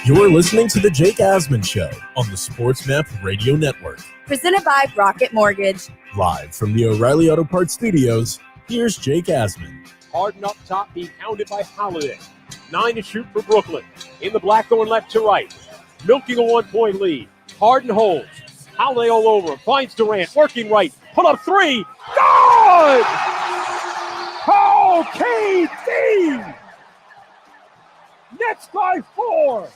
You're listening to The Jake Asman Show on the SportsMap Radio Network. Presented by Rocket Mortgage. Live from the O'Reilly Auto Parts Studios, here's Jake Asman. Harden up top, being hounded by Holiday. 9 to shoot for Brooklyn. In the black, going left to right. Milking a 1-point lead. Harden holds. Holiday all over him. Finds Durant. Working right. Pull up three. Good! Oh, KD! Nets by 4.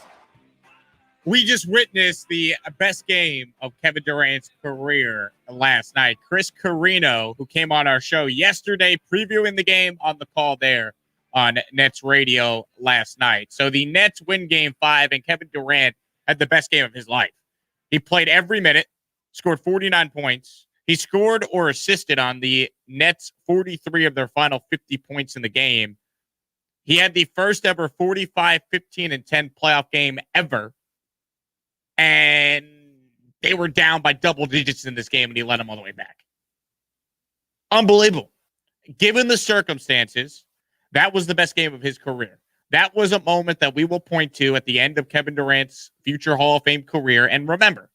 We just witnessed the best game of Kevin Durant's career last night. Chris Carino, who came on our show yesterday, previewing the game on the call there on Nets radio last night. So the Nets win game 5, and Kevin Durant had the best game of his life. He played every minute, scored 49 points. He scored or assisted on the Nets 43 of their final 50 points in the game. He had the first ever 45, 15, and 10 playoff game ever. And they were down by double digits in this game, and he led them all the way back. Unbelievable. Given the circumstances, that was the best game of his career. That was a moment that we will point to at the end of Kevin Durant's future Hall of Fame career. And remember,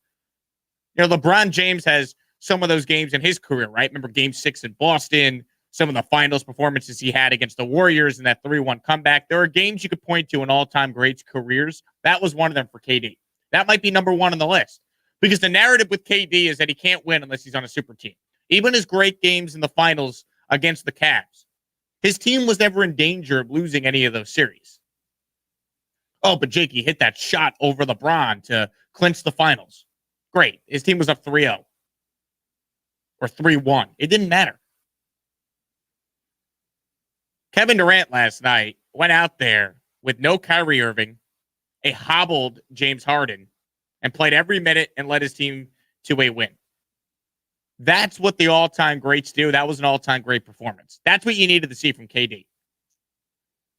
LeBron James has some of those games in his career, right? Remember Game 6 in Boston, some of the finals performances he had against the Warriors in that 3-1 comeback. There are games you could point to in all-time greats' careers. That was one of them for KD. That might be number 1 on the list because the narrative with KD is that he can't win unless he's on a super team. Even his great games in the finals against the Cavs, his team was never in danger of losing any of those series. Oh, but Jake, he hit that shot over LeBron to clinch the finals. Great. His team was up 3-0 or 3-1. It didn't matter. Kevin Durant last night went out there with no Kyrie Irving, a hobbled James Harden, and played every minute and led his team to a win. That's what the all-time greats do. That was an all-time great performance. That's what you needed to see from KD.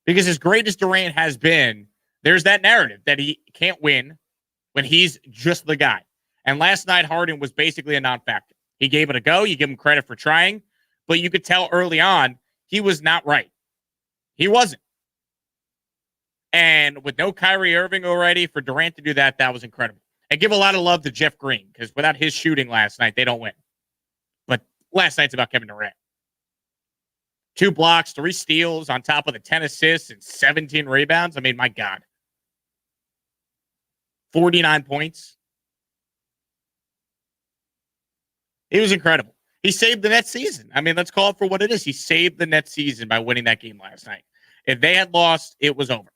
Because as great as Durant has been, there's that narrative that he can't win when he's just the guy. And last night, Harden was basically a non-factor. He gave it a go. You give him credit for trying. But you could tell early on, he was not right. He wasn't. And with no Kyrie Irving already, for Durant to do that, that was incredible. And give a lot of love to Jeff Green, because without his shooting last night, they don't win. But last night's about Kevin Durant. 2 blocks, 3 steals on top of the 10 assists and 17 rebounds. I mean, my God. 49 points. He was incredible. He saved the Nets season. I mean, let's call it for what it is. He saved the Nets season by winning that game last night. If they had lost, it was over.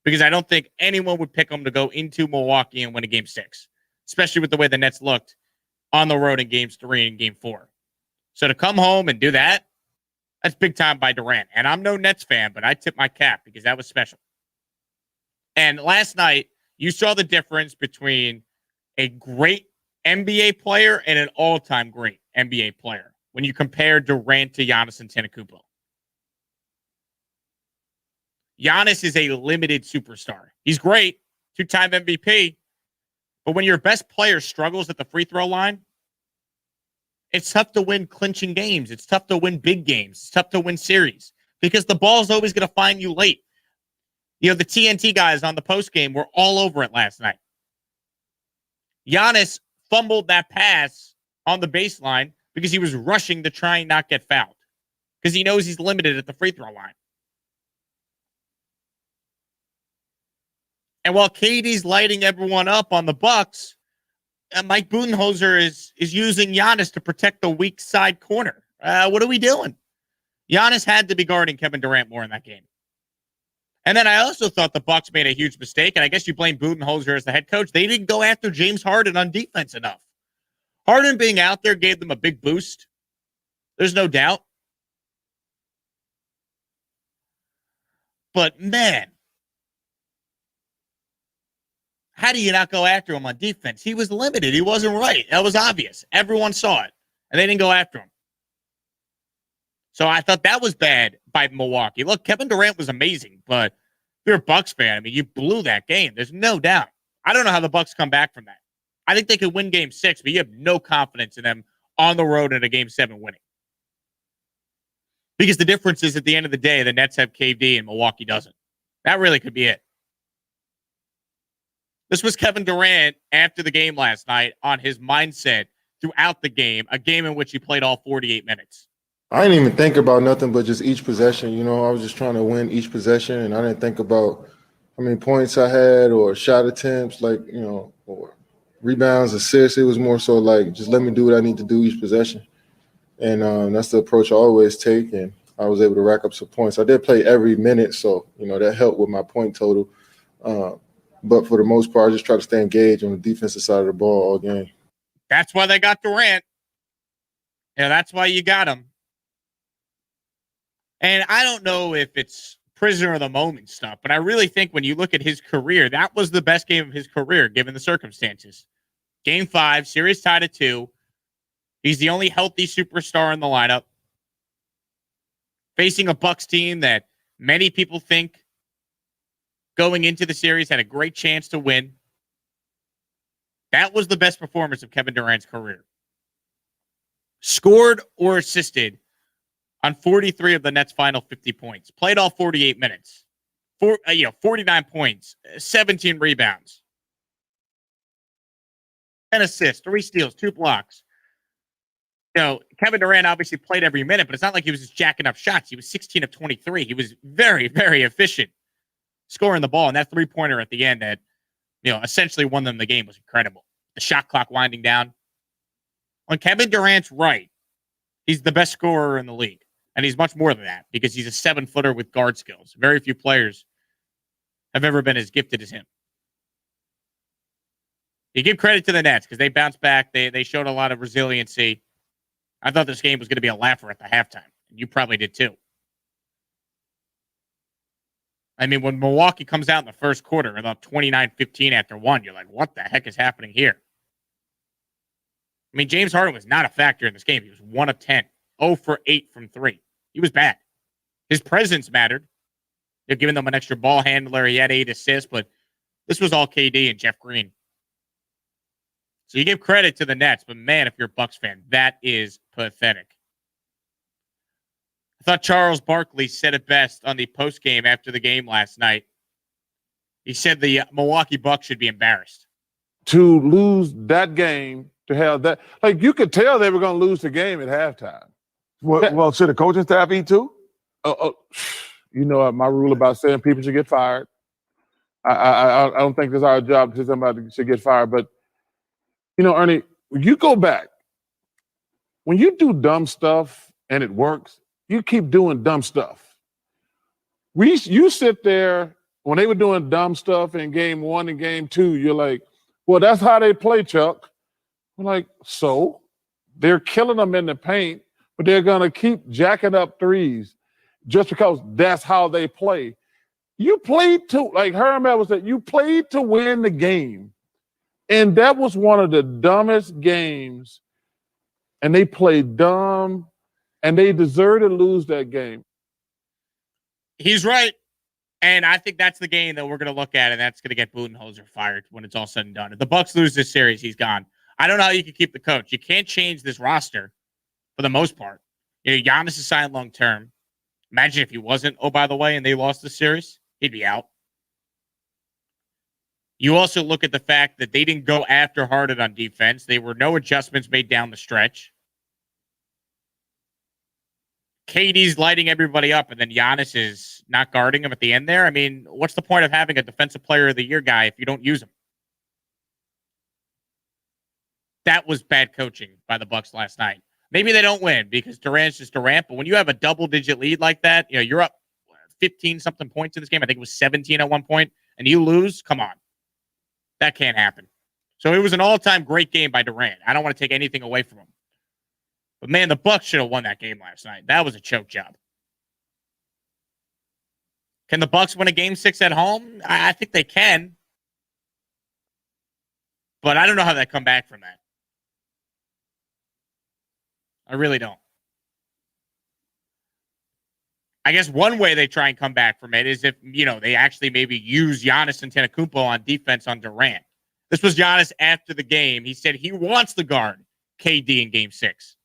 Because I don't think anyone would pick them to go into Milwaukee and win a game 6, especially with the way the Nets looked on the road in games 3 and game 4. So to come home and do that, that's big time by Durant. And I'm no Nets fan, but I tip my cap because that was special. And last night, you saw the difference between a great NBA player and an all-time great NBA player when you compare Durant to Giannis Antetokounmpo. Giannis is a limited superstar. He's great, 2-time MVP. But when your best player struggles at the free throw line, it's tough to win clinching games. It's tough to win big games. It's tough to win series because the ball's always going to find you late. The TNT guys on the postgame were all over it last night. Giannis fumbled that pass on the baseline because he was rushing to try and not get fouled because he knows he's limited at the free throw line. And while KD's lighting everyone up on the Bucks, Mike Budenholzer is using Giannis to protect the weak side corner. What are we doing? Giannis had to be guarding Kevin Durant more in that game. And then I also thought the Bucks made a huge mistake, and I guess you blame Budenholzer as the head coach. They didn't go after James Harden on defense enough. Harden being out there gave them a big boost. There's no doubt. But, man, how do you not go after him on defense? He was limited. He wasn't right. That was obvious. Everyone saw it, and they didn't go after him. So I thought that was bad by Milwaukee. Look, Kevin Durant was amazing, but if you're a Bucks fan, I mean, you blew that game. There's no doubt. I don't know how the Bucks come back from that. I think they could win game 6, but you have no confidence in them on the road in a game 7 winning. Because the difference is at the end of the day, the Nets have KD and Milwaukee doesn't. That really could be it. This was Kevin Durant after the game last night on his mindset throughout the game, a game in which he played all 48 minutes. I didn't even think about nothing but just each possession. I was just trying to win each possession, and I didn't think about how many points I had or shot attempts, or rebounds, assists. It was more so like just let me do what I need to do each possession. And that's the approach I always take, and I was able to rack up some points. I did play every minute, so, that helped with my point total. But for the most part, I just try to stay engaged on the defensive side of the ball all game. That's why they got Durant. That's why you got him. And I don't know if it's prisoner of the moment stuff, but I really think when you look at his career, that was the best game of his career, given the circumstances. Game 5, series tied at 2. He's the only healthy superstar in the lineup. Facing a Bucks team that many people think going into the series had a great chance to win. That was the best performance of Kevin Durant's career. Scored or assisted on 43 of the Nets' final 50 points. Played all 48 minutes. 49 points, 17 rebounds. 10 assists, 3 steals, 2 blocks. Kevin Durant obviously played every minute, but it's not like he was just jacking up shots. He was 16 of 23. He was very, very efficient scoring the ball. And that three-pointer at the end that, essentially won them the game was incredible. The shot clock winding down. When Kevin Durant's right, he's the best scorer in the league. And he's much more than that because he's a 7-footer with guard skills. Very few players have ever been as gifted as him. You give credit to the Nets because they bounced back. They showed a lot of resiliency. I thought this game was going to be a laugher at the halftime. You probably did too. I mean, when Milwaukee comes out in the first quarter, about 29-15 after 1, you're like, what the heck is happening here? I mean, James Harden was not a factor in this game. He was 1 of 10, 0 for 8 from 3. He was bad. His presence mattered. They're giving them an extra ball handler. He had 8 assists, but this was all KD and Jeff Green. So you give credit to the Nets, but man, if you're a Bucks fan, that is pathetic. I thought Charles Barkley said it best on the postgame after the game last night. He said the Milwaukee Bucks should be embarrassed. To lose that game, to have that, you could tell they were going to lose the game at halftime. Well, should the coaching staff eat too? My rule about saying people should get fired. I don't think it's our job to say somebody should get fired, but Ernie, you go back. When you do dumb stuff and it works, you keep doing dumb stuff. You sit there when they were doing dumb stuff in game 1 and game 2, you're like, well, that's how they play, Chuck. I'm like, so? They're killing them in the paint, but they're going to keep jacking up threes just because that's how they play. You played to, like Herm Edwards said, you played to win the game. And that was one of the dumbest games. And they played dumb, and they deserve to lose that game. He's right. And I think that's the game that we're going to look at, and that's going to get Budenholzer fired when it's all said and done. If the Bucks lose this series, he's gone. I don't know how you can keep the coach. You can't change this roster for the most part. Giannis is signed long-term. Imagine if he wasn't, oh, by the way, and they lost the series, he'd be out. You also look at the fact that they didn't go after Harden on defense. There were no adjustments made down the stretch. KD's lighting everybody up, and then Giannis is not guarding him at the end there. I mean, what's the point of having a Defensive Player of the Year guy if you don't use him? That was bad coaching by the Bucks last night. Maybe they don't win because Durant's just Durant, but when you have a double-digit lead like that, you're up 15-something points in this game. I think it was 17 at one point, and you lose? Come on. That can't happen. So it was an all-time great game by Durant. I don't want to take anything away from him. But, man, the Bucks should have won that game last night. That was a choke job. Can the Bucks win a Game 6 at home? I think they can. But I don't know how they come back from that. I really don't. I guess one way they try and come back from it is if, they actually maybe use Giannis Antetokounmpo on defense on Durant. This was Giannis after the game. He said he wants to guard KD in Game 6.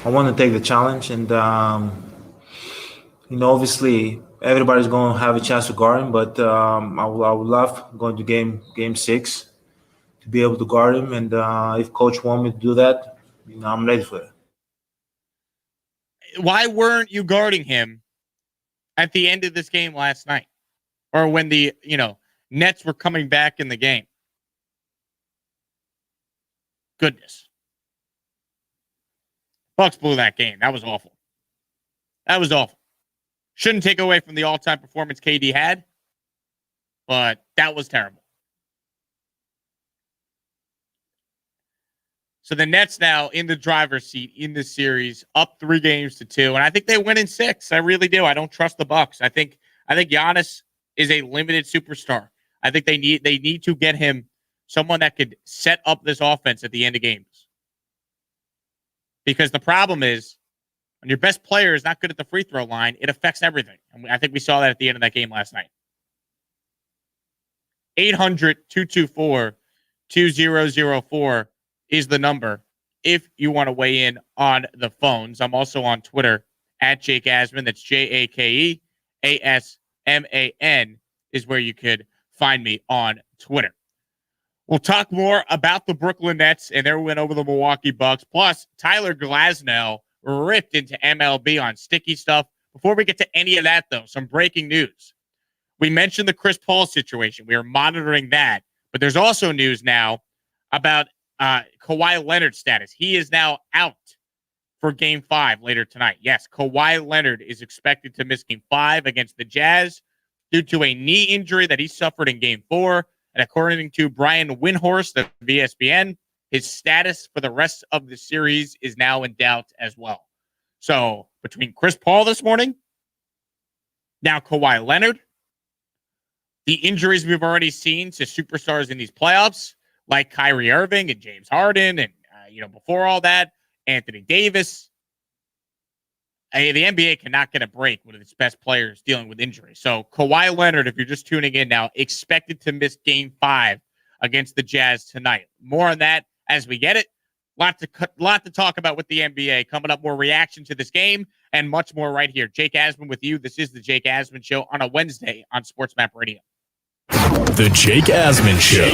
I want to take the challenge, and obviously everybody's going to have a chance to guard him. But I would love going to game 6 to be able to guard him. And if coach want me to do that, I'm ready for it. Why weren't you guarding him at the end of this game last night, or when the Nets were coming back in the game? Goodness, Bucks blew that game. That was awful. Shouldn't take away from the all-time performance KD had, but that was terrible. So the Nets now in the driver's seat in this series, up 3-2, and I think they win in 6. I really do. I don't trust the Bucks. I think Giannis is a limited superstar. I think they need to get him someone that could set up this offense at the end of games. Because the problem is, when your best player is not good at the free throw line, it affects everything. And I think we saw that at the end of that game last night. 800-224-2004 is the number if you want to weigh in on the phones. I'm also on Twitter at Jake Asman. That's JakeAsman is where you could find me on Twitter. We'll talk more about the Brooklyn Nets and their win over the Milwaukee Bucks. Plus, Tyler Glasnow ripped into MLB on sticky stuff. Before we get to any of that, though, some breaking news. We mentioned the Chris Paul situation. We are monitoring that. But there's also news now about Kawhi Leonard's status. He is now out for Game 5 later tonight. Yes, Kawhi Leonard is expected to miss Game 5 against the Jazz due to a knee injury that he suffered in Game 4. And according to Brian Windhorst of ESPN, his status for the rest of the series is now in doubt as well. So between Chris Paul this morning, now Kawhi Leonard, the injuries we've already seen to superstars in these playoffs, like Kyrie Irving and James Harden, and before all that, Anthony Davis. The NBA cannot get a break with its best players dealing with injury. So Kawhi Leonard, if you're just tuning in now, expected to miss Game 5 against the Jazz tonight. More on that as we get it. Lot to talk about with the NBA. Coming up, more reaction to this game and much more right here. Jake Asman with you. This is the Jake Asman Show on a Wednesday on SportsMap Radio. The Jake Asman Show.